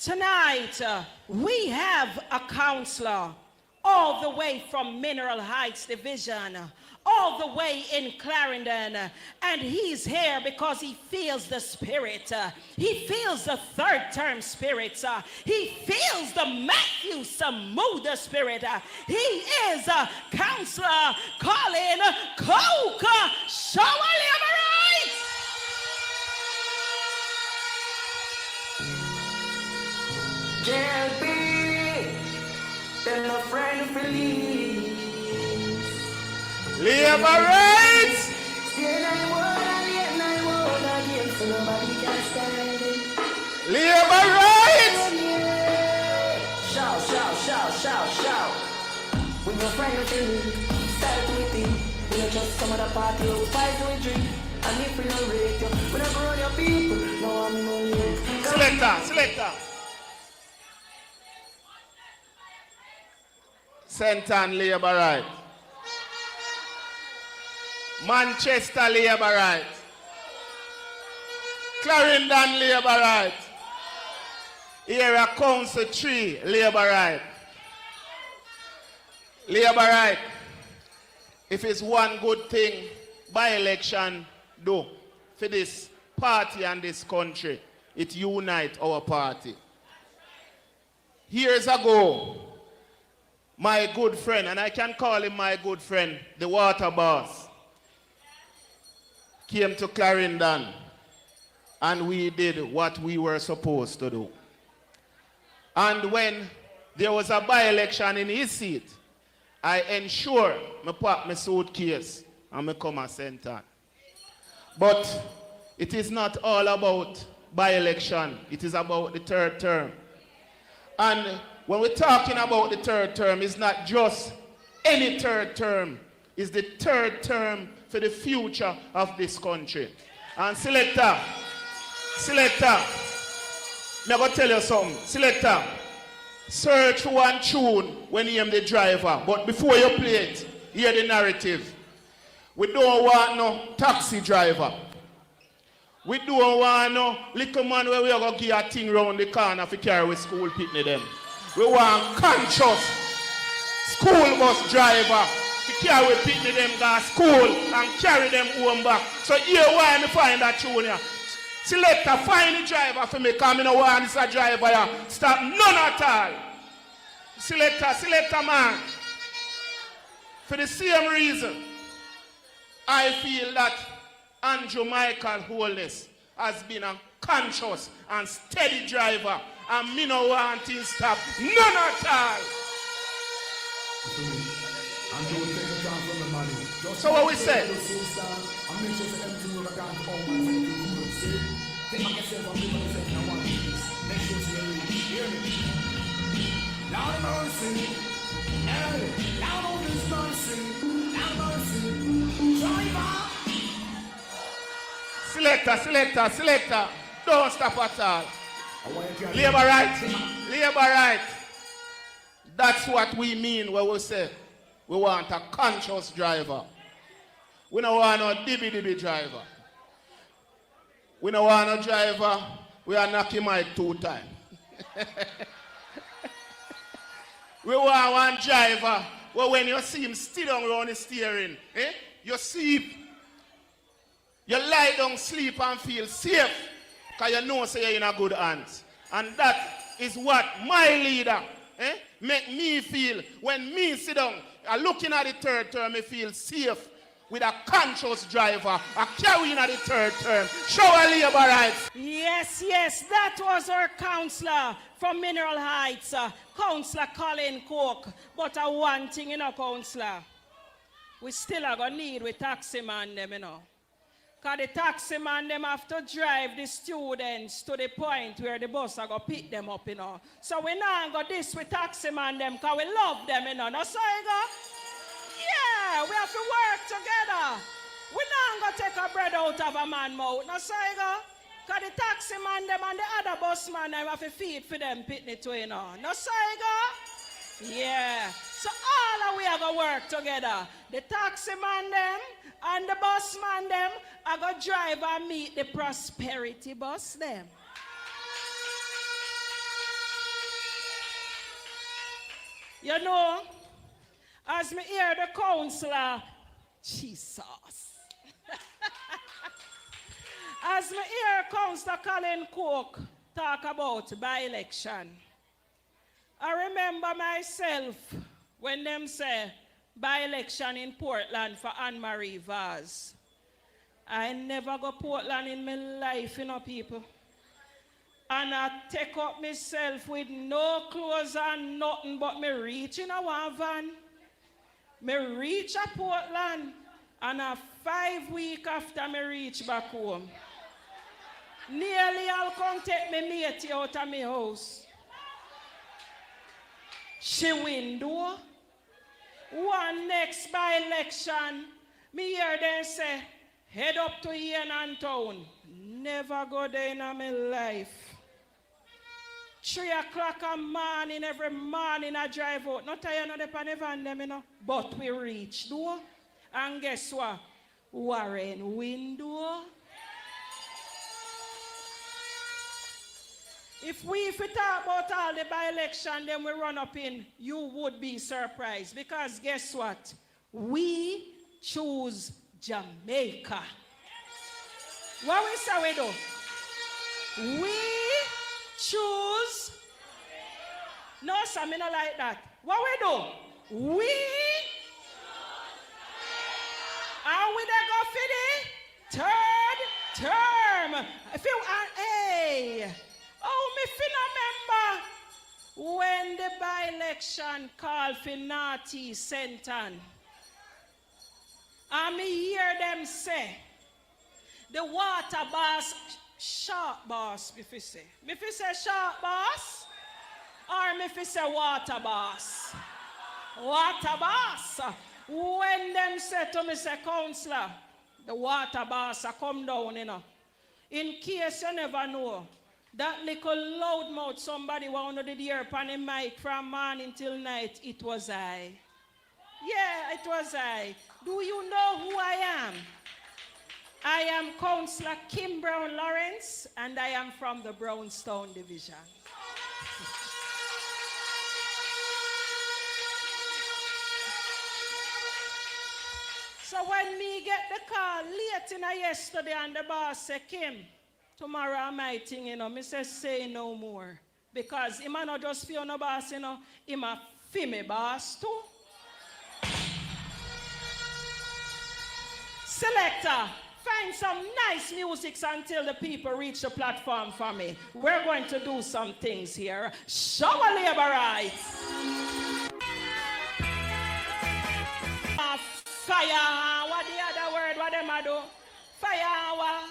Tonight, we have a counselor all the way from Mineral Heights Division, all the way in Clarendon, and he's here because he feels the spirit. He feels the third term spirit. He feels the Matthew Samuda spirit. He is a counselor Colin Coke. Show right. JLP, tell a friend to leave. Labour rights! Labour rights! Shout, shout, shout, shout, shout. When your friend to leave, start with him. We don't just some of the party who fight with drink. And if we don't rate you, we don't run your people. No, I'm no you. Selector. Senton Labour right. Manchester Labour right. Clarendon Labour right. Area Council 3 Labour right. Labour right. If it's one good thing by-election do for this party and this country, it unite our party. Years ago, my good friend, and I can call him my good friend, the water boss, came to Clarendon and we did what we were supposed to do. And when there was a by-election in his seat, I ensured I pack my suitcase and I come and center. But it is not all about by-election, it is about the third term. And when we're talking about the third term, it's not just any third term. It's the third term for the future of this country. And selector, I'm going to tell you something. Selector, search one tune when you am the driver. But before you play it, hear the narrative. We don't want no taxi driver. We don't want no little man where we are going to give a thing round the corner for carry with school picnic them. We want conscious school bus driver to carry picnic them to school and carry them home back. So here why I find that tune here. Selector, find the driver for me, because I don't want this driver here. Stop none at all. Selector man. For the same reason, I feel that Jamaica Holness has been a conscious and steady driver. And me no want him stop. None at all. So what we say? Selector. Don't stop at all. Labour right. That's what we mean when we say we want a conscious driver. We don't want no dibby driver. We don't want no driver, we are knocking my 2 times. We want one driver where when you see him still down around the steering, you sleep. You lie down, sleep and feel safe. Because you know say you're in a good hands. And that is what my leader make me feel. When me sit down, looking at the third term, I feel safe with a conscious driver, a carrying at the third term. Show a Labour rights. Yes, that was our councillor from Mineral Heights, Councillor Colin Cook. But one thing, councillor, we still are going to lead with taxi man them, Because the taxi man them have to drive the students to the point where the bus are going to pick them up, So we now go this with taxi man them because we love them, No, so you go? Yeah, we have to work together. We now going to take a bread out of a man's mouth. No, so you go? Because the taxi man them and the other bus man them have to feed for them picnic too, No, so you go? Yeah. So all of we are going to work together. The taxi man them and the bus man them are going to drive and meet the prosperity bus them. You know, as me hear the councillor, Jesus. As me hear Councillor Colin Cook talk about by-election, I remember myself when them say by-election in Portland for Anne-Marie Vaz. I never go Portland in my life, you know, people. And I take up myself with no clothes and nothing but me reach in a one van. Me reach a Portland and a 5 weeks after me reach back home. Nearly I'll come take me mate out of my house. She window. One next by-election, me hear them say, head up to Yenan town. Never go there in my life. 3 o'clock a morning, every morning I drive out. Not tired of the pan them, you know. But we reach door. And guess what? Warren window. If we talk about all the by-election, then we run up in, you would be surprised. Because guess what? We choose Jamaica. What we say we do? We choose. No, sir, me not like that. What we do? We. And we there go for the third term. If you are, hey. Oh, me finna remember when the by-election called for Naughty Senton. And me hear them say, the water boss, shark boss, if you say. If you say shark boss, or if you say water boss. Water boss. When them say to me, say, councillor, the water boss come down, you know. In case you never know, that little loudmouth somebody wanted to hear upon the mic from morning till night, it was I. Yeah, it was I. Do you know who I am? I am Councillor Kim Brown Lawrence, and I am from the Brownstown Division. So when me get the call late in yesterday and the boss said, Kim, tomorrow I'm my thing, you know, me say no more. Because him not just feel no boss, you know, him a feel me boss too. Selector, find some nice music until the people reach the platform for me. We're going to do some things here. Show a labor rights. Fire, what the other word, what them a do? Fire,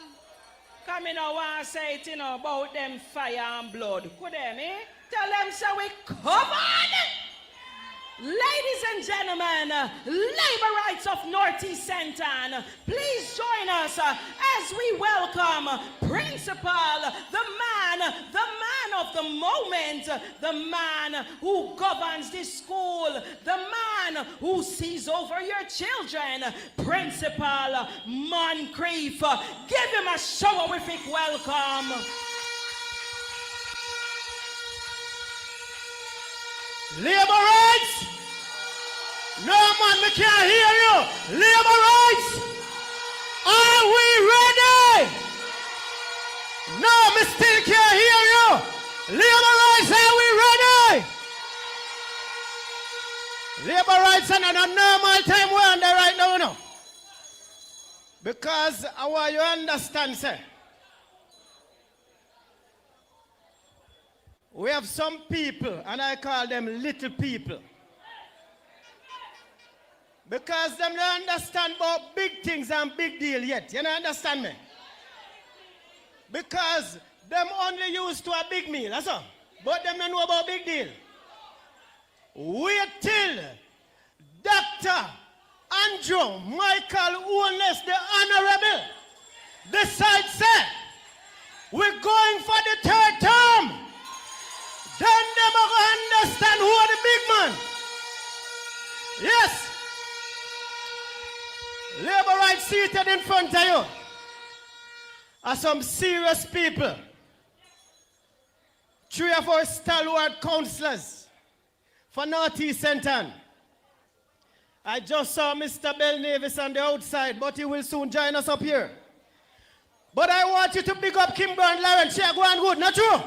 come in now and say it, you know, about them fire and blood. Could them, eh? Tell them so we covered. Ladies and gentlemen, Labor Rights of Northeast Senton, please join us as we welcome Principal, the man of the moment, the man who governs this school, the man who sees over your children, Principal Moncrief. Give him a showerific welcome. Labor rights! No man, we can't hear you! Labor rights! Are we ready? No, we still can't hear you! Labor rights, are we ready? Labor rights are not a normal time we're on there right now, no? Because I want you to understand, sir. We have some people, and I call them little people. Because them don't understand about big things and big deal yet. You don't understand me? Because them only used to a big meal, that's all. But them don't know about big deal. Wait till Dr. Andrew Michael Holness, the Honorable, decides, say, we're going for the third term. Then them are going to understand who are the big man. Yes. Labor rights seated in front of you are some serious people. 3 or 4 stalwart councillors for Northeast Centre. I just saw Mr. Bell Davis on the outside, but he will soon join us up here. But I want you to pick up Kimber and Lawrence. Share go on good, not true?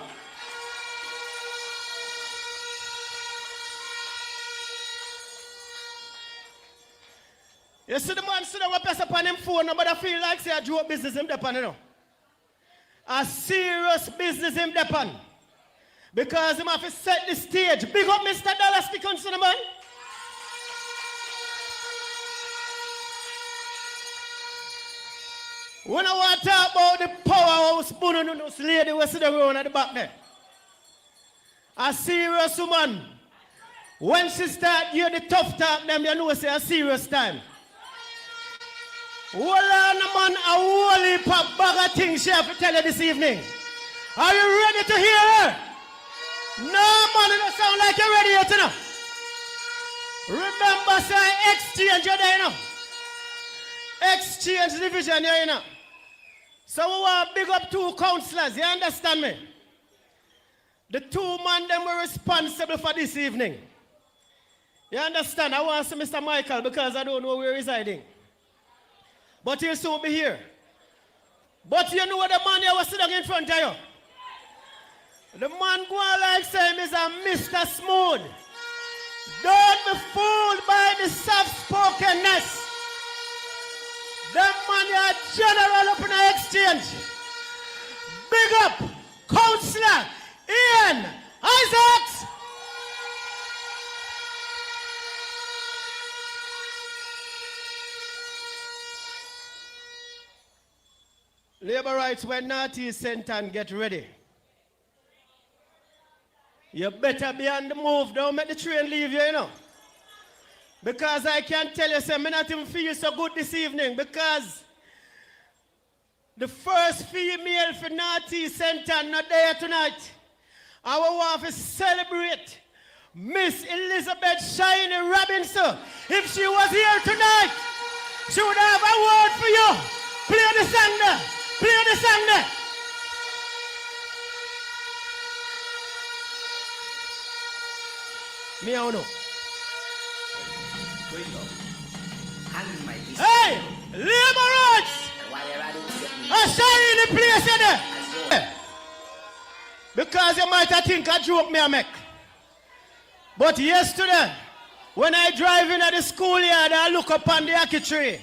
You see the man sit down and press upon him phone, nobody feel like say a joke business him depend, you know. A serious business him depend. Because him have to set the stage. Big up Mr. Dallas, stick on to the man. When I want to talk about the powerhouse spoon on those lady who sit around at the back there. A serious woman. When she start hear the tough talk, them you know it's a serious time. Hold on, man, a whole heap of bag of things she have to tell you this evening. Are you ready to hear her? No, man, it don't sound like you're ready yet, you know. Remember, say, exchange, you there, you know. Exchange division, you know. So we want to big up two councillors, you understand me? The two men them were responsible for this evening. You understand? I want to see Mr. Michael because I don't know where he's hiding. But he'll soon be here. But you know what the man here was sitting in front of you? The man going like saying is a Mr. Smooth. Don't be fooled by the soft-spokenness. That man here general up in the exchange. Big up, Councillor Ian Isaacs. Labour rights when Northeast Centre and get ready. You better be on the move. Don't make the train leave you, you know. Because I can tell you, say, me not even feel so good this evening because the first female for Northeast Centre not there tonight. I want to celebrate Miss Elizabeth Shiny Robinson. If she was here tonight, she would have a word for you. Play the song there. Play the song there. Me, I don't know. Hey, Labour rights! I shine in the place there. Because you might think a joke me I make. But yesterday, when I drive in at the schoolyard, I look upon the ackee tree.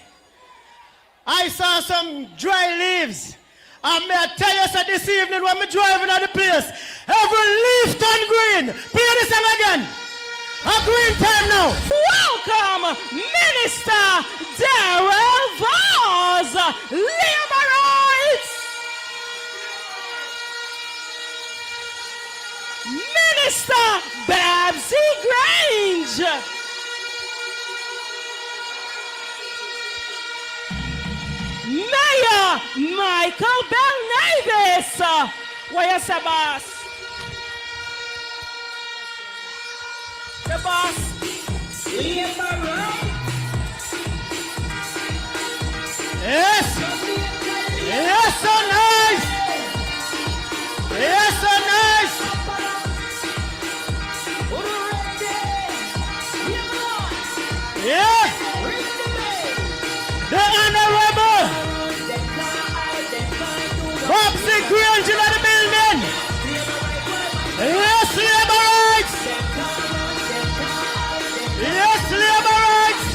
I saw some dry leaves. And may I tell you so this evening when I'm driving at the place, every leaf turn green. Play the song again. A green time now. Welcome, Minister Darrell Vaz, Labour rights. Minister Babsy Grange. Mayor Michael Bell Davis. Where you say, boss? The boss. Yes. Yes, so nice. Yes, so nice. Yes. The Honorable Babsy Grange in the building. Yes, Labour rights. Yes, Labour rights.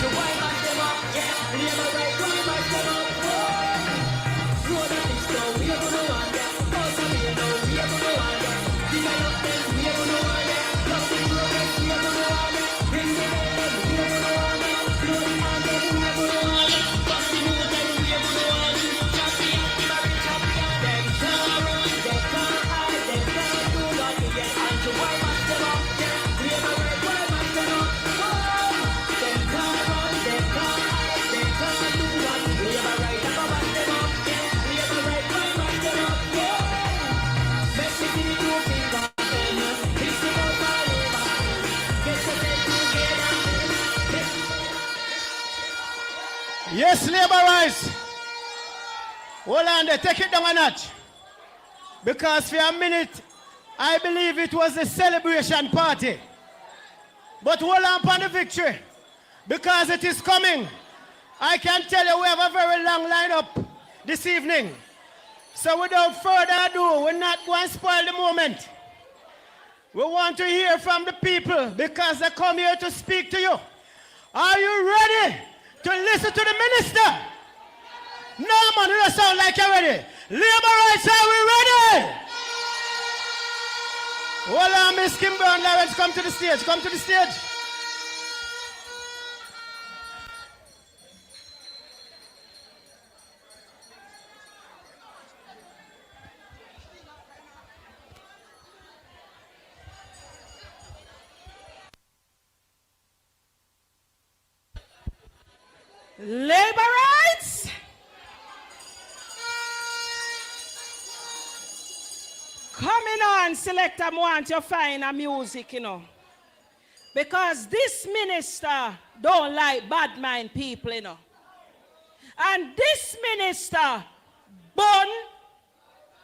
Yes, Labour rights. Hold on there, take it down a notch. Because for a minute, I believe it was a celebration party. But hold on upon the victory, because it is coming. I can tell you we have a very long lineup this evening. So without further ado, we're not going to spoil the moment. We want to hear from the people because they come here to speak to you. Are you ready to listen to the minister? No, man, you don't sound like you're ready. Labour rights, are we ready? Hold on, Miss Kimber and Lawrence, come to the stage. Come to the stage. Labor rights. Coming on, selector, I want you to find a music, you know. Because this minister don't like bad mind people, you know. And this minister, bun,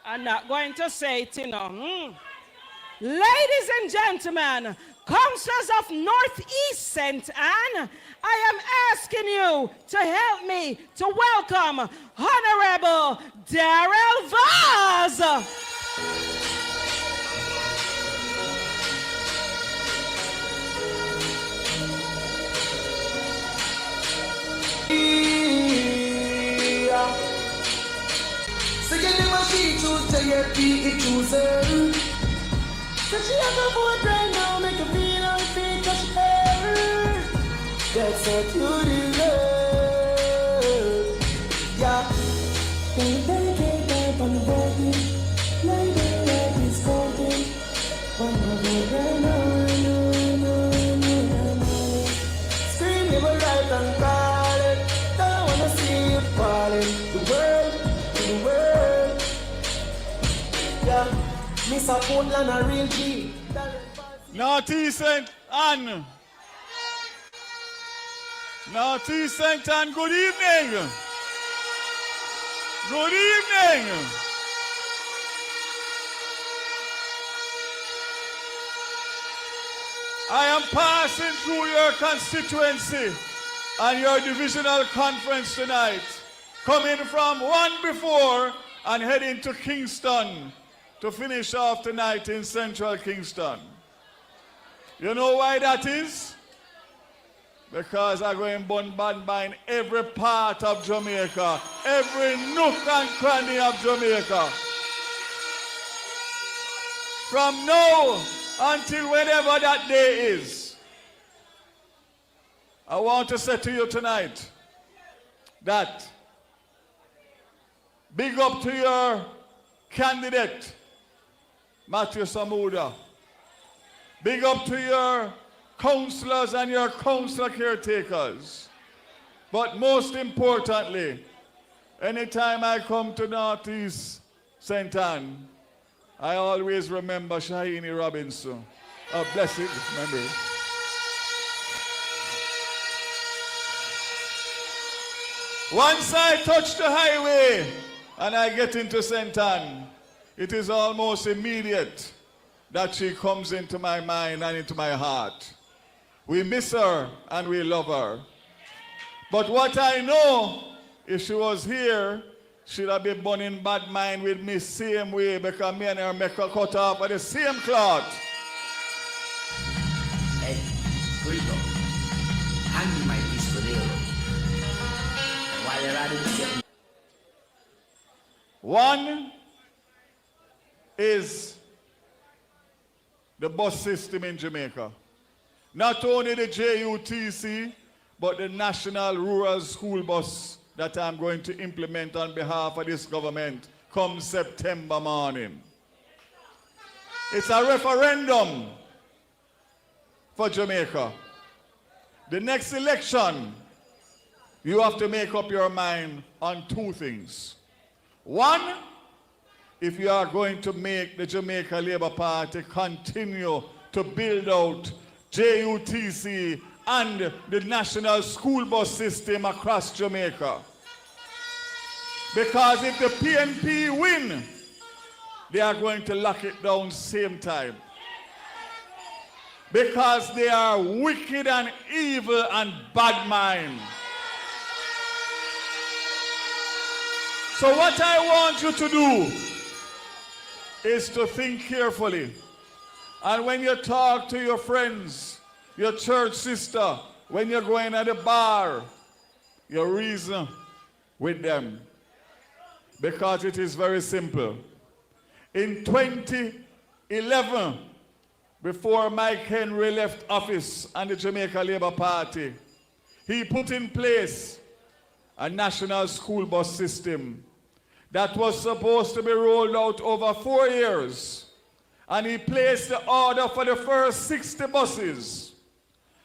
I'm not going to say it, you know. Ladies and gentlemen, councillors of Northeast St. Anne, I am asking you to help me to welcome Honorable Darrell Vaz. Second when she choose JLP, it choose her. So she has a vote right now, make her feel how it feels, cause she hurt. That's what you deserve. Yeah. They dedicate up on the voting. Like the light is golden. One of the right now, scream your right and call it. Don't wanna see you falling. The world. Yeah. Miss a Portland a real G. Northeast St. Anne. Northeast St. Anne, good evening. Good evening. I am passing through your constituency and your divisional conference tonight, coming from one before and heading to Kingston to finish off tonight in central Kingston. You know why that is? Because I'm going to band every part of Jamaica, every nook and cranny of Jamaica. From now until whenever that day is, I want to say to you tonight that big up to your candidate, Matthew Samuda. Big up to your councillors and your council caretakers. But most importantly, anytime I come to Northeast St. Anne, I always remember Shahini Robinson. A blessed memory. Once I touch the highway and I get into St. Anne, it is almost immediate that she comes into my mind and into my heart. We miss her and we love her. But what I know, if she was here, she'd have been born in bad mind with me same way, because me and her make her cut off of the same cloth. Hey, Grito, hand me my pistolero. While you're at it, one is the bus system in Jamaica. Not only the JUTC, but the National Rural School Bus that I'm going to implement on behalf of this government come September morning. It's a referendum for Jamaica. The next election, you have to make up your mind on two things. One, if you are going to make the Jamaica Labour Party continue to build out JUTC and the national school bus system across Jamaica. Because if the PNP win, they are going to lock it down same time. because they are wicked and evil and bad mind. So what I want you to do is to think carefully. And when you talk to your friends, your church sister, when you're going at the bar, you reason with them. Because it is very simple. In 2011, before Mike Henry left office and the Jamaica Labour Party, he put in place a national school bus system that was supposed to be rolled out over 4 years. And he placed the order for the first 60 buses.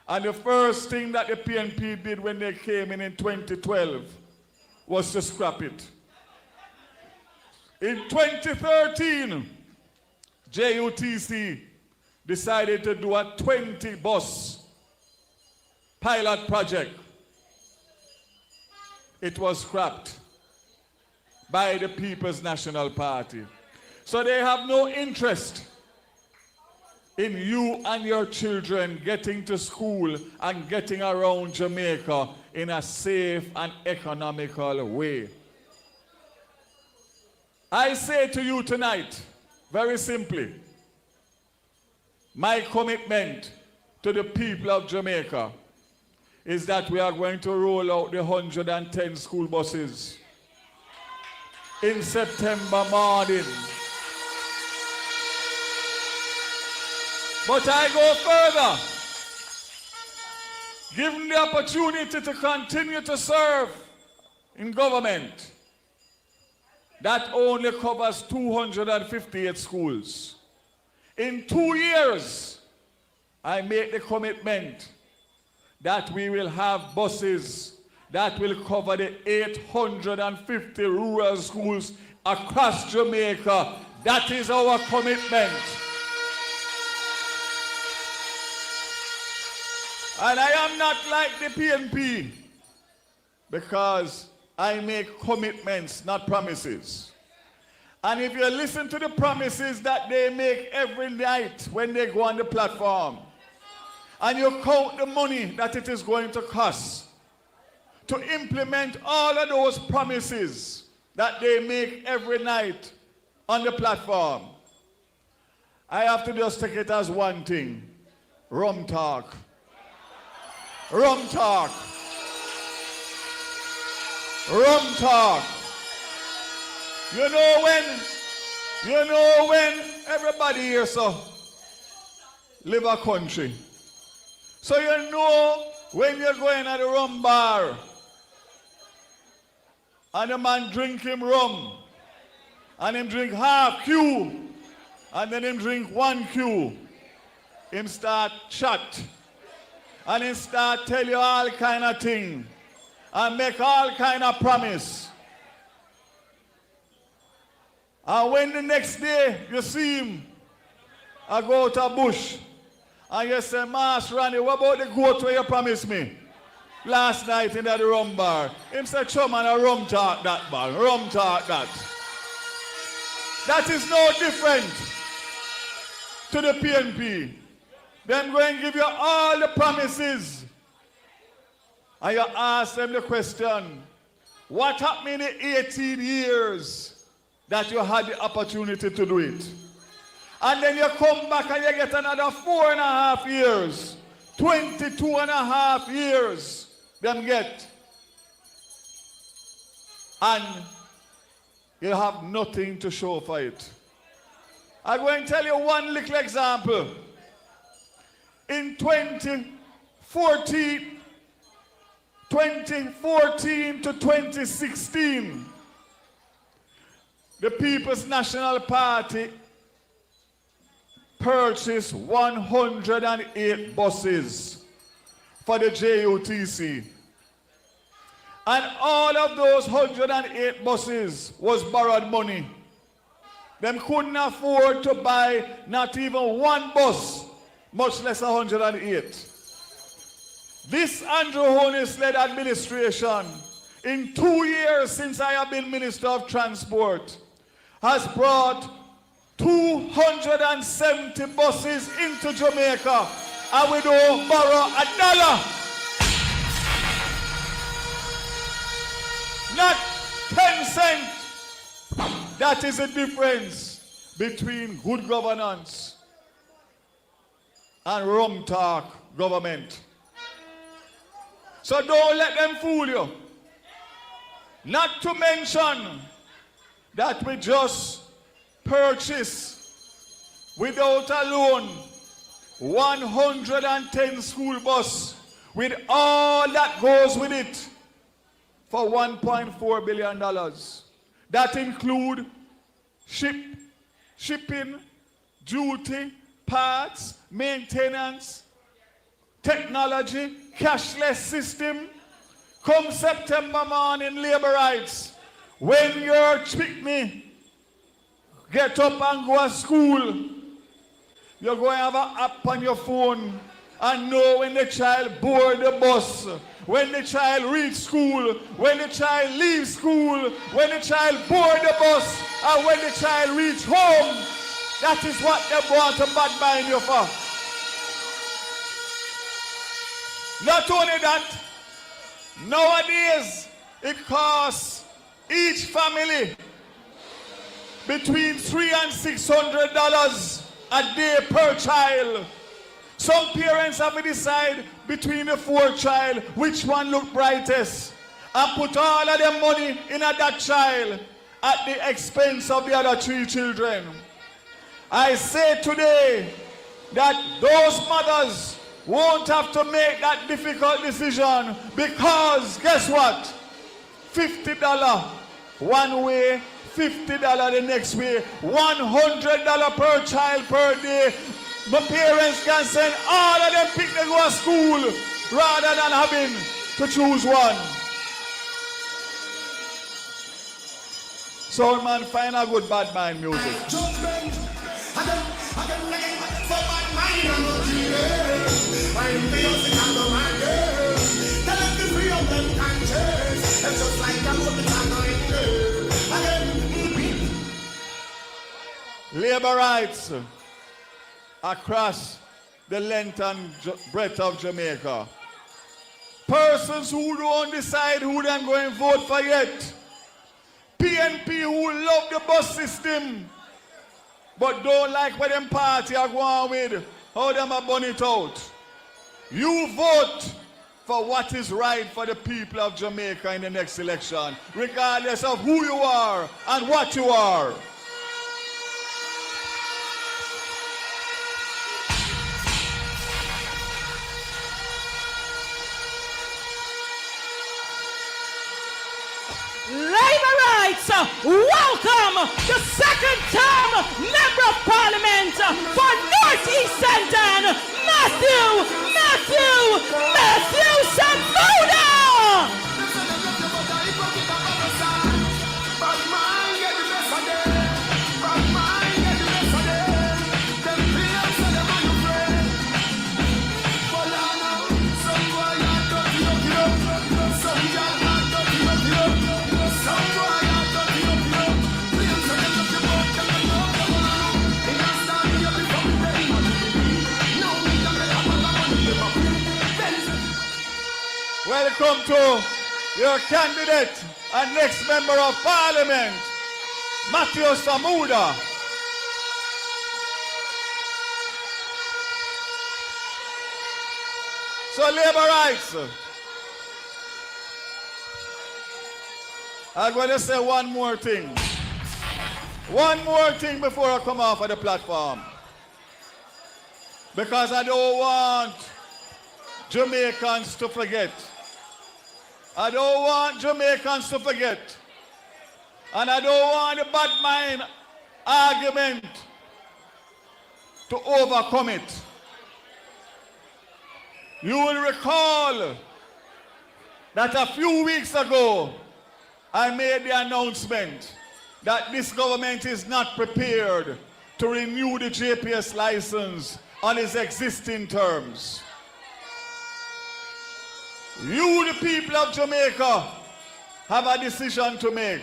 And the first thing that the PNP did when they came in 2012 was to scrap it. In 2013, JUTC decided to do a 20-bus pilot project. It was scrapped by the People's National Party. So they have no interest in you and your children getting to school and getting around Jamaica in a safe and economical way. I say to you tonight, very simply, my commitment to the people of Jamaica is that we are going to roll out the 110 school buses in September morning. But I go further. Given the opportunity to continue to serve in government, that only covers 258 schools. In 2 years, I make the commitment that we will have buses that will cover the 850 rural schools across Jamaica. That is our commitment. And I am not like the PNP because I make commitments, not promises. And if you listen to the promises that they make every night when they go on the platform, and you count the money that it is going to cost to implement all of those promises that they make every night on the platform, I have to just take it as one thing: rum talk. Rum talk. Rum talk. You know when everybody here so live a country. So you know when you're going at a rum bar and a man drink him rum and him drink half Q and then him drink 1 Q, him start chat and him start tell you all kind of thing and make all kind of promise. And when the next day you see him, I go to a bush and you say, Master Randy, what about the goat where you promised me last night in that rum bar? Him say, Chum, man, a rum talk that, man. Rum talk that. That is no different to the PNP. Them going to give you all the promises. And you ask them the question, what happened in the 18 years that you had the opportunity to do it? And then you come back and you get another 4.5 years. 22.5 years them get. And you have nothing to show for it. I'm going to tell you one little example. In 2014 to 2016, the People's National Party purchased 108 buses for the JUTC. And all of those 108 buses was borrowed money. Them couldn't afford to buy not even one bus, much less 108. This Andrew Holness-led administration, in 2 years since I have been Minister of Transport, has brought 270 buses into Jamaica and we don't borrow $1. Not 10 cents. That is the difference between good governance and rum talk government. So don't let them fool you. Not to mention that we just purchased without a loan 110 school bus with all that goes with it for $1.4 billion. That include shipping, duty, parts, maintenance, technology, cashless system. Come September morning, labor rights, when your me get up and go to school, you're going to have an app on your phone and know when the child board the bus, when the child reach school, when the child leave school, when the child board the bus, and when the child reach home. That is what they want to bad mind you for. Not only that, nowadays it costs each family between $300 and $600 a day per child. Some parents have to decide between the 4 child which one look brightest and put all of their money in that child at the expense of the other 3 children. I say today that those mothers won't have to make that difficult decision, because guess what? $50 one way, $50 the next way, $100 per child per day. The parents can send all of them pick to go to school rather than having to choose one. So man, find a good bad mind music. Labor rights across the length and breadth of Jamaica. Persons who don't decide who they're going to vote for yet. PNP who love the bus system but don't like what them party are going with, how them are burn it out. You vote for what is right for the people of Jamaica in the next election, regardless of who you are and what you are. Labour rights, welcome the second-term Member of Parliament for North East Centre, Matthew Sambuda! Welcome to your candidate and next Member of Parliament, Matthew Sambuda. So labor rights. I'm going to say one more thing. One more thing before I come off of the platform. Because I don't want Jamaicans to forget. I don't want Jamaicans to forget. And I don't want the bad mind argument to overcome it. You will recall that a few weeks ago, I made the announcement that this government is not prepared to renew the JPS license on its existing terms. You, the people of Jamaica, have a decision to make.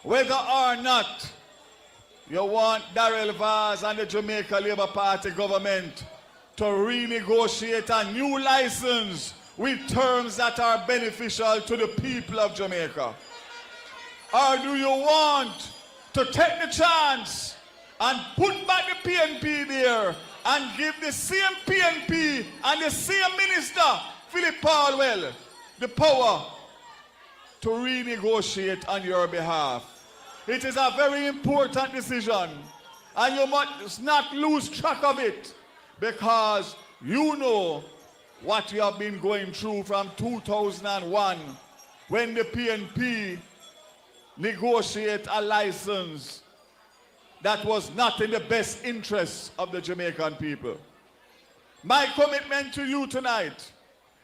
Whether or not you want Darrell Vaz and the Jamaica Labour Party government to renegotiate a new license with terms that are beneficial to the people of Jamaica? Or do you want to take the chance and put back the PNP there and give the same PNP and the same minister, Philip Paulwell, the power to renegotiate on your behalf? It is a very important decision, and you must not lose track of it, because you know what you have been going through from 2001 when the PNP negotiate a license that was not in the best interests of the Jamaican people. My commitment to you tonight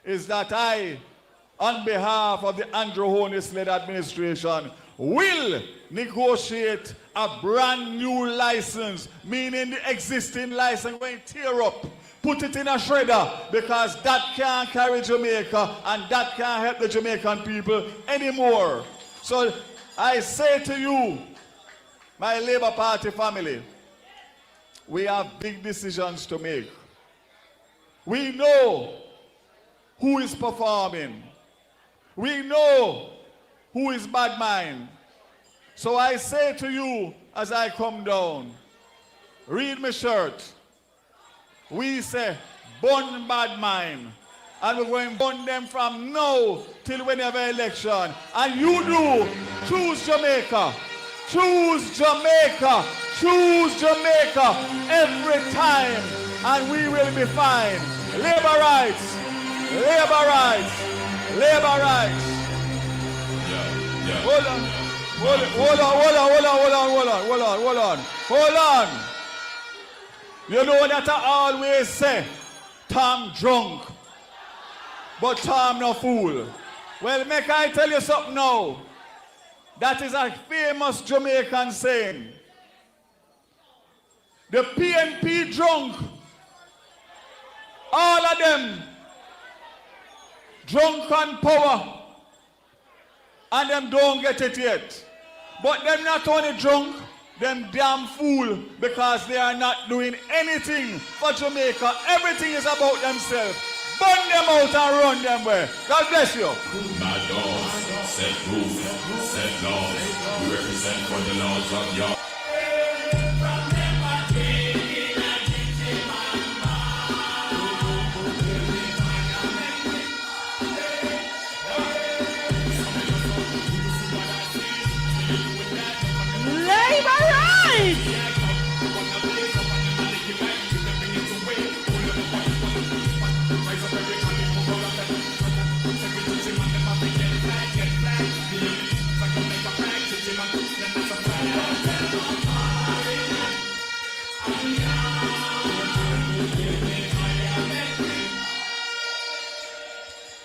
is that I, on behalf of the Andrew Holness-led administration, will negotiate a brand new license, meaning the existing license going to tear up, put it in a shredder, because that can't carry Jamaica and that can't help the Jamaican people anymore. So I say to you, my Labour Party family, we have big decisions to make. We know who is performing. We know who is bad mind. So I say to you as I come down, read my shirt. We say, burn bad mind. And we're going to burn them from now till whenever election. And you do, choose Jamaica. Choose Jamaica. Choose Jamaica every time. And we will be fine. Labor rights. Labor rights. Labor rights. Hold on. Hold on. You know that I always say, Tom drunk, but Tom no fool. Well, make I tell you something now. That is a famous Jamaican saying. The PNP drunk, all of them drunk on power, and them don't get it yet. But them not only drunk, them damn fool, because they are not doing anything for Jamaica. Everything is about themselves. Burn them out and run them away. God bless you. Bad laws, set rules, set laws. We represent for the laws of your. Labor rights!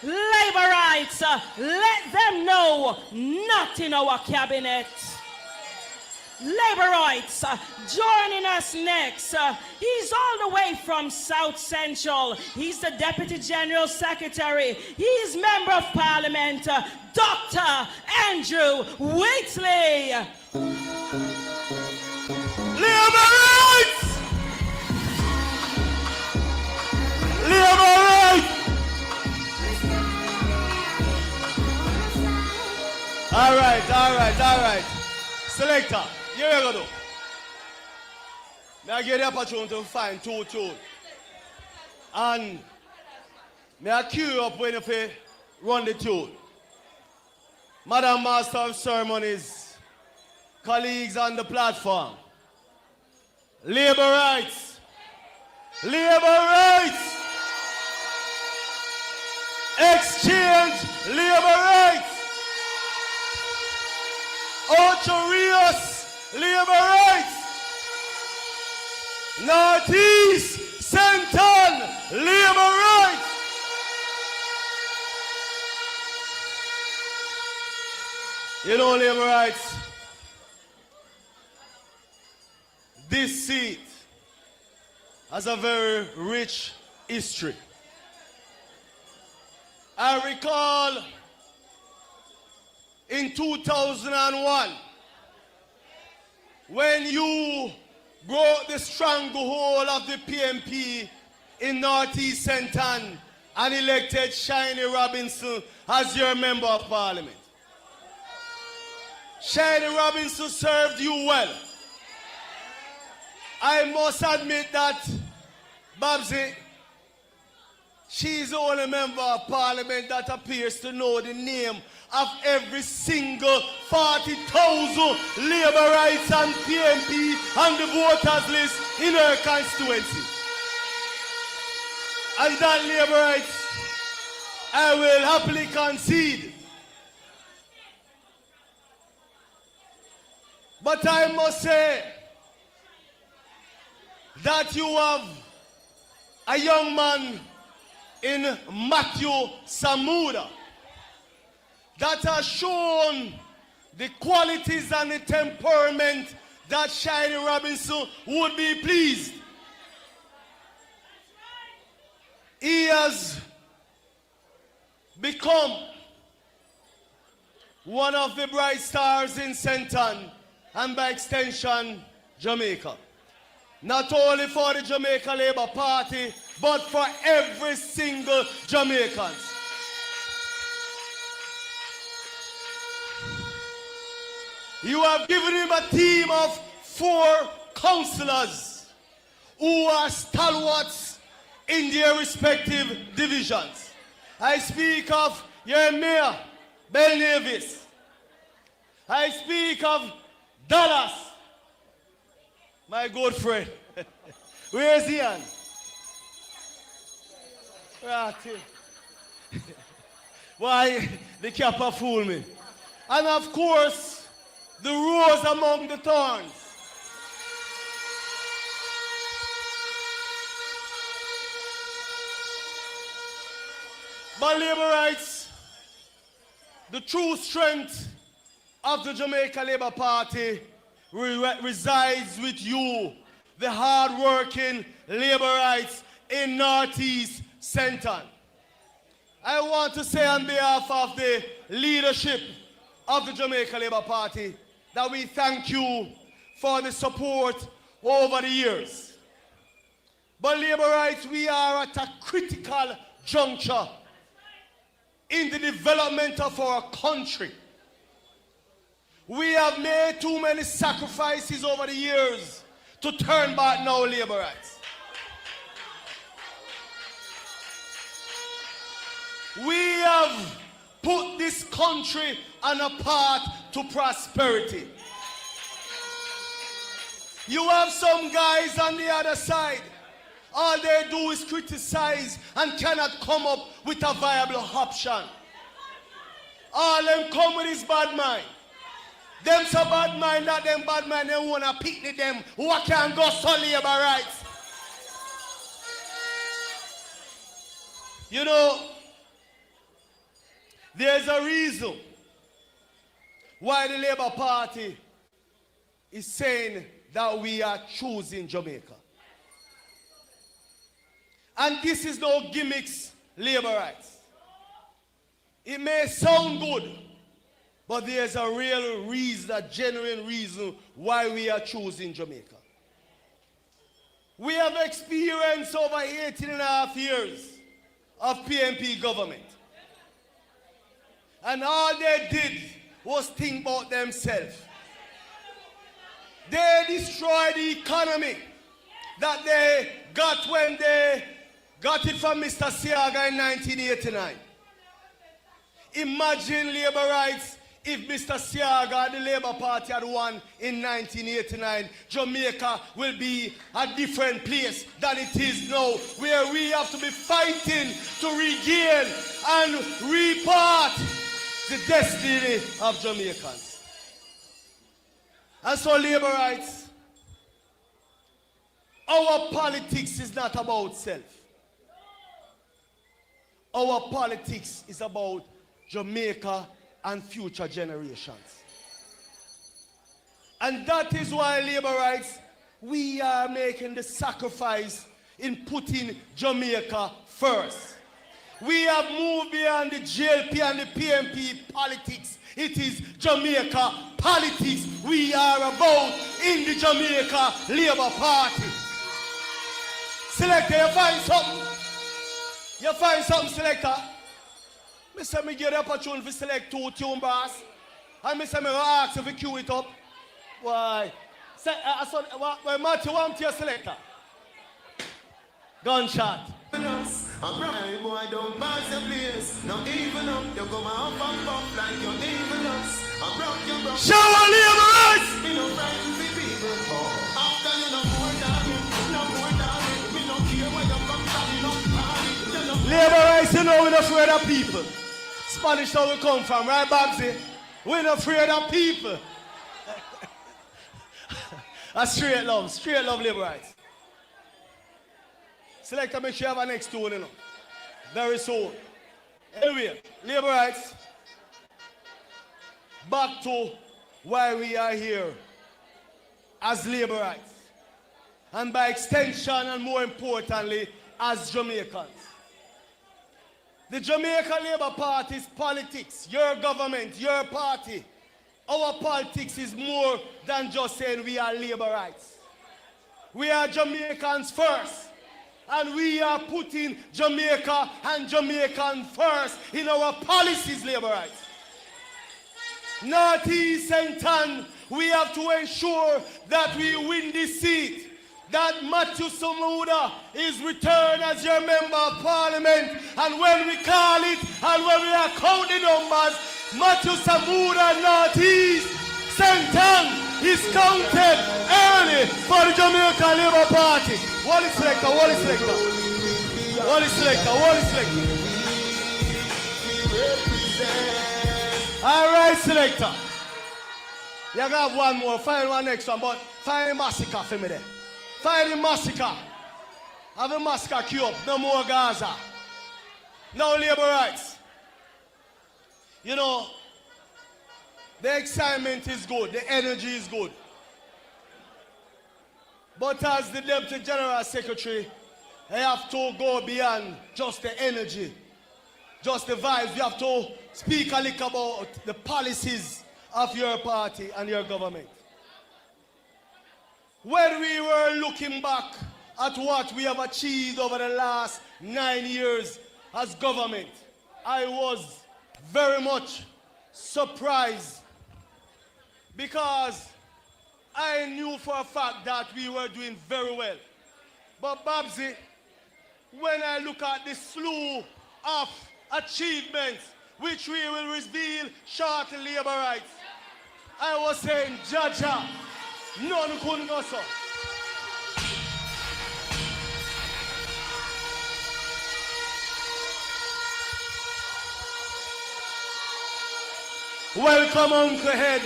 Labor rights, let them know, not in our cabinet. Labor rights, joining us next. He's all the way from South Central. He's the Deputy General Secretary. He's Member of Parliament, Dr. Andrew Waitley. Labor rights! Labor rights! All right. Selector, here we go. May I get the opportunity to find two tunes. And may I cue you up when you run the tune. Madam Master of Ceremonies, colleagues on the platform. Labor rights. Labor rights. Exchange labor rights. Ultra-Rios labor rights. Northeast Central labor rights. You know labor rights. This seat has a very rich history. I recall in 2001, when you broke the stranglehold of the PNP in Northeast Senton and elected Shiny Robinson as your member of parliament. Shiny Robinson served you well. I must admit that Babsy, she is the only member of parliament that appears to know the name of every single 40,000 Labour rights and PMP on the voters list in her constituency. And that Labour rights, I will happily concede. But I must say that you have a young man in Matthew Samuda that has shown the qualities and the temperament that Shiny Robinson would be pleased. He has become one of the bright stars in Senton and by extension Jamaica. Not only for the Jamaica Labour Party, but for every single Jamaican. You have given him a team of 4 councillors who are stalwarts in their respective divisions. I speak of your mayor, Bell Davis. I speak of Dallas, my good friend. Where is he on? Right here. Why, the capper fool me. And of course, the rose among the thorns. But Labour rights, the true strength of the Jamaica Labour Party resides with you, the hard-working Labour rights in Northeast Senton. I want to say on behalf of the leadership of the Jamaica Labour Party that we thank you for the support over the years. But Labour rights, we are at a critical juncture in the development of our country. We have made too many sacrifices over the years to turn back now Labour rights. We have put this country on a path to prosperity. You have some guys on the other side, all they do is criticize and cannot come up with a viable option. All them come with is bad mind. Them so bad mind, not them bad mind, they want to picnic them who can go so Labour rights. You know, there's a reason why the Labour Party is saying that we are choosing Jamaica. And this is no gimmicks, Labour rights. It may sound good, but there's a real reason, a genuine reason why we are choosing Jamaica. We have experienced over 18.5 years of PMP government. And all they did was think about themselves. They destroyed the economy that they got when they got it from Mr. Siaga in 1989. Imagine Labour rights if Mr. Siaga and the Labour Party had won in 1989. Jamaica will be a different place than it is now, where we have to be fighting to regain and repart the destiny of Jamaicans. And so Labour rights, our politics is not about self. Our politics is about Jamaica and future generations. And that is why Labour rights, we are making the sacrifice in putting Jamaica first. We have moved beyond the JLP and the PMP politics. It is Jamaica politics we are about in the Jamaica Labour Party. Selector, you find something? You find something, Selector? Me say me get the opportunity to select 2 tune bars. And me say me ask if you cue it up. Why? Say, why Matthew want to your selector? Gunshot. A bright boy don't pass the place. No even up, you go up and pop like you're even us. I broke your broke. Show a liberals! Me no friends with people. After you no more darling, no more darling. Me no care where you come from, no party. Labor rights, you know we're not afraid of people. Spanish how we come from, right, Babsy? We're not afraid of people. That's straight love labor rights. Selector, make sure you have a next tune, you know. Very soon. Anyway, labor rights. Back to why we are here as labor rights. And by extension and more importantly, as Jamaicans. The Jamaica Labour Party is politics. Your government, your party. Our politics is more than just saying we are labor rights. We are Jamaicans first. And we are putting Jamaica and Jamaican first in our policies, labor rights. Northeast Central, we have to ensure that we win this seat. That Matthew Samuda is returned as your member of parliament. And when we call it and when we are counting numbers, Matthew Samuda Northeast Central is counted early for the Jamaica Labour Party. What is selector? What is selector? What is selector? What is selector? All right, selector. You got one more. Find one next one, but find a massacre for me there. Find a massacre. Have a massacre queue up. No more Gaza. No labor rights. You know, the excitement is good. The energy is good. But as the Deputy General Secretary, I have to go beyond just the energy, just the vibes. You have to speak a little about the policies of your party and your government. When we were looking back at what we have achieved over the last 9 years as government, I was very much surprised because I knew for a fact that we were doing very well. But Babsy, when I look at the slew of achievements which we will reveal shortly, labor rights, I was saying, Jaja, none couldn't go so. Welcome, Uncle Head,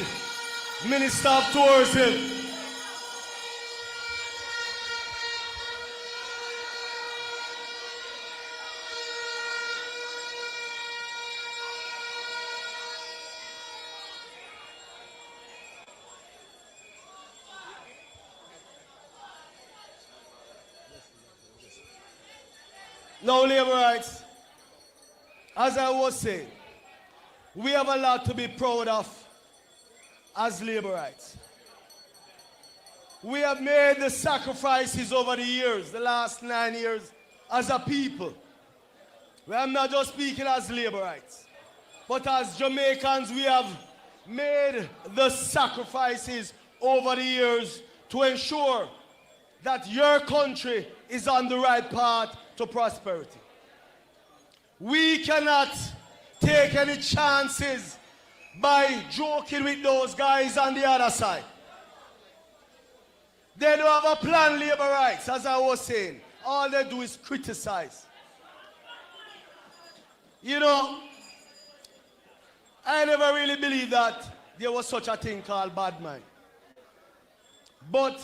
Minister of Tourism. Now, labor rights, as I was saying, we have a lot to be proud of as labor rights. We have made the sacrifices over the years, the last 9 years, as a people. I'm not just speaking as labor rights, but as Jamaicans, we have made the sacrifices over the years to ensure that your country is on the right path to prosperity. We cannot take any chances by joking with those guys on the other side. They don't have a plan, labor rights, as I was saying. All they do is criticize. You know, I never really believed that there was such a thing called bad mind. But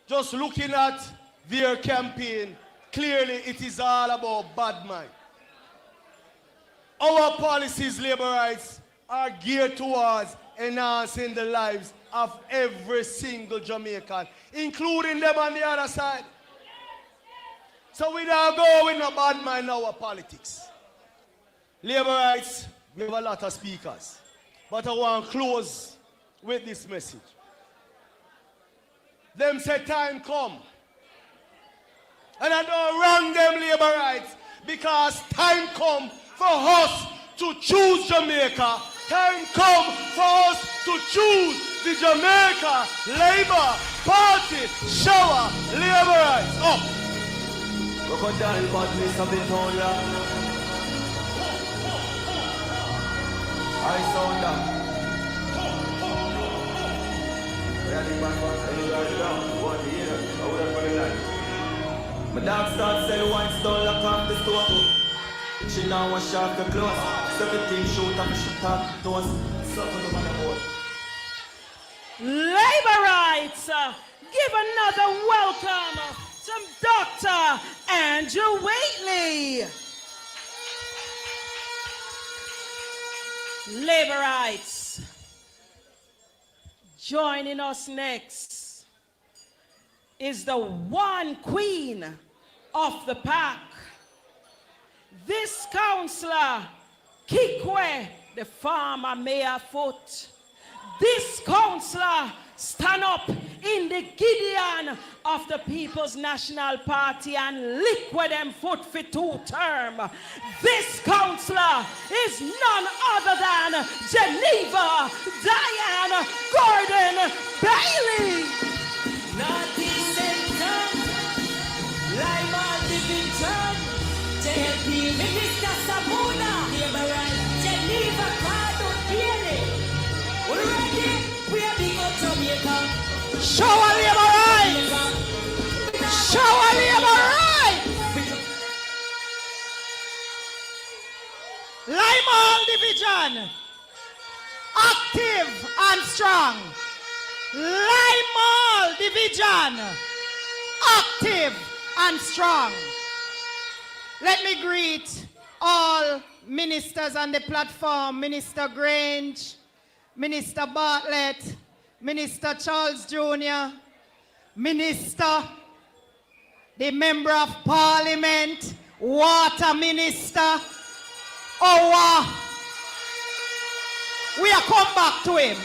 just looking at their campaign, clearly it is all about bad mind. Our policies, labor rights, are geared towards enhancing the lives of every single Jamaican, including them on the other side. So we don't go with no bad mind in our politics. Labor rights, we have a lot of speakers. But I want to close with this message. Them say time come And I don't wrong them labor rights because time come for us to choose Jamaica. Time come for us to choose the Jamaica Labour Party. Shower labor rights up. Crocodile badness of the town, yeah. I sound that. My dog starts sell wine, stole lock off the store. She now want shop the clothes. 17 shoot and she top toes. Suffer the man aboard. Labor rights. Give another welcome to Dr. Andrew Waitley. Labor rights. Joining us next is the one queen of the pack. This councillor, Kikwe, the farmer mayor foot. This councillor stand up in the Gideon of the People's National Party and liquid them foot for 2 term. This councillor is none other than Geneva Diane Gordon Bailey. JLP, Minister Samuna, Geneva Gordon Bailey. We're ready. We are big up Jamaica. Show a labor rights. Show a labor rights. Limehall Division, active and strong. Limehall Division, active and strong. Let me greet all ministers on the platform, Minister Grange, Minister Bartlett, Minister Charles Jr., Minister, the Member of Parliament, Water Minister, we are come back to him.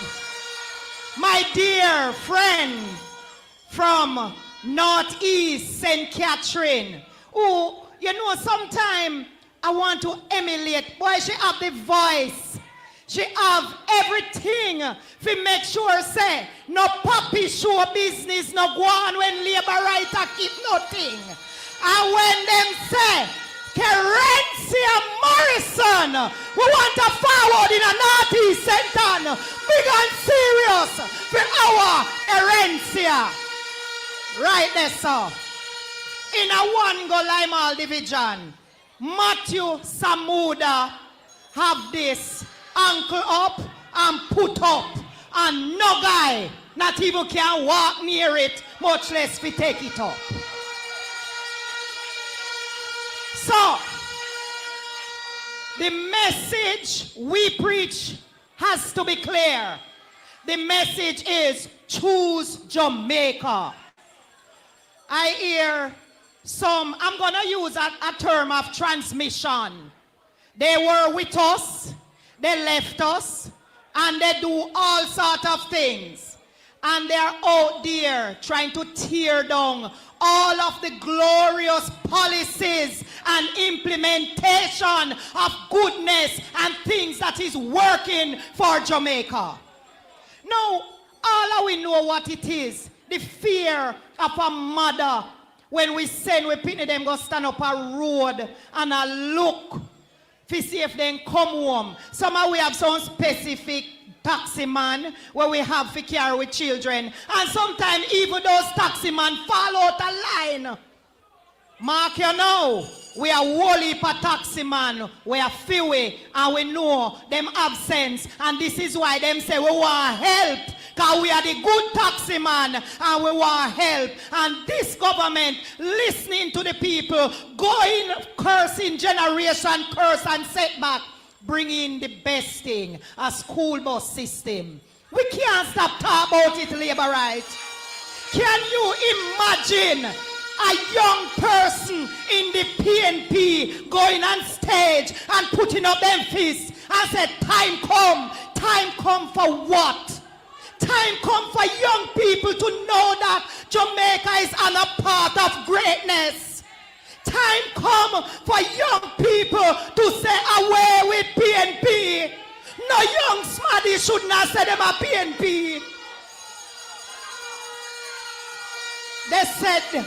My dear friend from Northeast St. Catherine, who, you know, sometimes I want to emulate. Boy, she have the voice. She have everything to make sure, say, no puppy show business, no go on when labor rights keep nothing. And when them say, Kerencia Morrison, we want to forward in a Northeast Centre, big and serious for our Kerencia. Right there, sir. In a one-go Limehall Division, Matthew Samuda have this ankle up and put up, and no guy not even can walk near it, much less we take it up. So, the message we preach has to be clear. The message is choose Jamaica. I hear some, I'm going to use a term of transmission. They were with us, they left us, and they do all sorts of things. And they're out there trying to tear down all of the glorious policies and implementation of goodness and things that is working for Jamaica. Now, all of we know what it is. The fear of a mother when we send we pitney them go stand up a road and a look to see if they come home. Somehow we have some specific taxi man where we have to carry with children, and sometimes even those taxi man fall out of line. Mark, you know, we are whole heap of taxi man, we are few, and we know them absence, and this is why them say we want help, because we are the good taxi man, and we want help. And this government listening to the people, going cursing generation, curse and setback, bring in the best thing, a school bus system. We can't stop talking about it, labor rights. Can you imagine a young person in the PNP going on stage and putting up them fists and said, time come for what? Time come for young people to know that Jamaica is on a path of greatness. Time come for young people to say away with PNP. No young smarty should not say them a PNP. They said,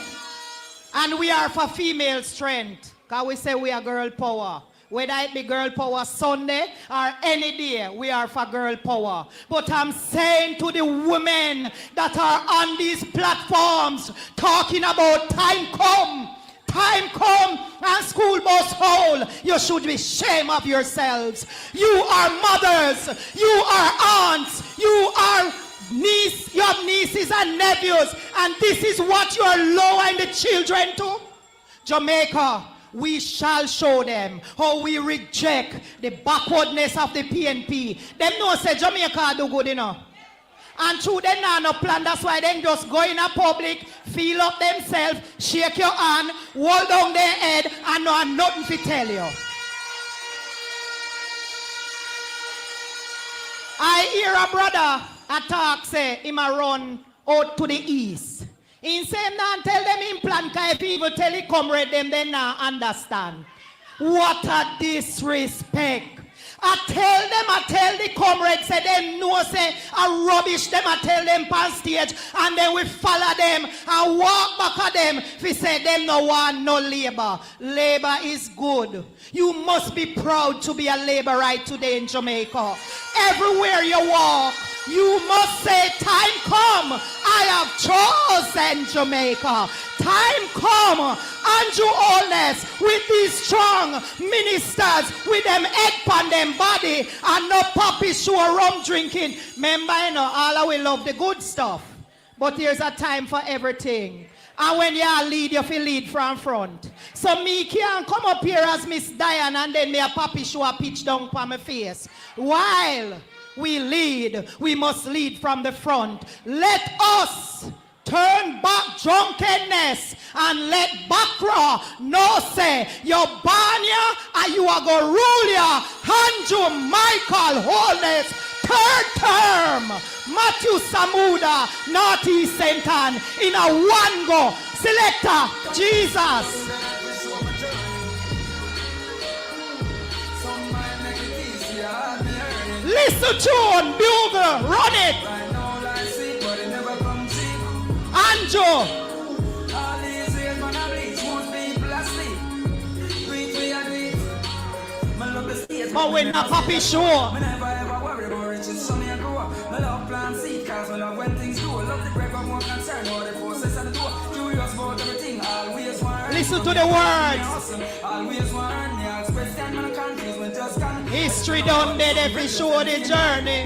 and we are for female strength. Because we say we are girl power. Whether it be girl power Sunday or any day, we are for girl power. But I'm saying to the women that are on these platforms talking about time come and school bus hole, you should be ashamed of yourselves. You are mothers, you are aunts, you are you have nieces and nephews, and this is what you are lowering the children to? Jamaica, we shall show them how we reject the backwardness of the PNP. Them know say Jamaica do good enough. And through them now no plan, that's why they just go in a public, feel up themselves, shake your hand, hold down their head, and no have nothing to tell you. I hear a brother talk say him a run out to the east. In saying that, tell them in plan, because if people tell the comrade them, they not understand. What a disrespect. I tell the comrades, say them know, say, I rubbish them, I tell them on stage, and then we follow them and walk back at them. If we say them no want no labor. Labor is good. You must be proud to be a laborite today in Jamaica. Everywhere you walk, you must say, time come, I have chosen Jamaica. Time come, Andrew Holness, with these strong ministers, with them head on them body, and no puppy show rum drinking. Remember, you know, all of we love the good stuff. But there's a time for everything. And when you lead, you feel lead from front. So me can't come up here as Miss Diane and then me a puppy show a pitch down on my face. While we lead, we must lead from the front. Let us turn back drunkenness and let Bakra know say your banya and you are going to rule ya. Jamaica Holness, third term. Matthew Samuda, Naughty Sentan, in a one go. Selector, Jesus. Listen tune, bugle, run it. Anjo. But we're not puppy sure. Listen to the words. History done dead if we show the journey.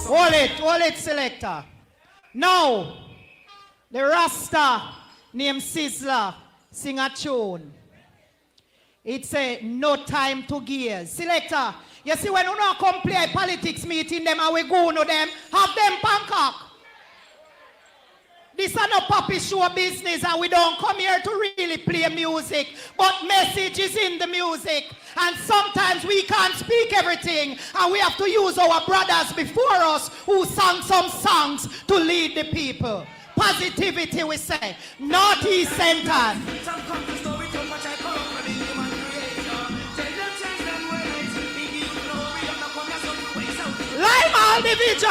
Hold it, selector. Now, the Rasta named Sizzler sing a tune. It's a no time to gears. Selector, you see when you not come play politics meeting them and we go to them, have them Bangkok. This is no puppy show business and we don't come here to really play music, but message is in the music. And sometimes we can't speak everything and we have to use our brothers before us who sang some songs to lead the people. Positivity we say, Naughty Sentan. Lime all division.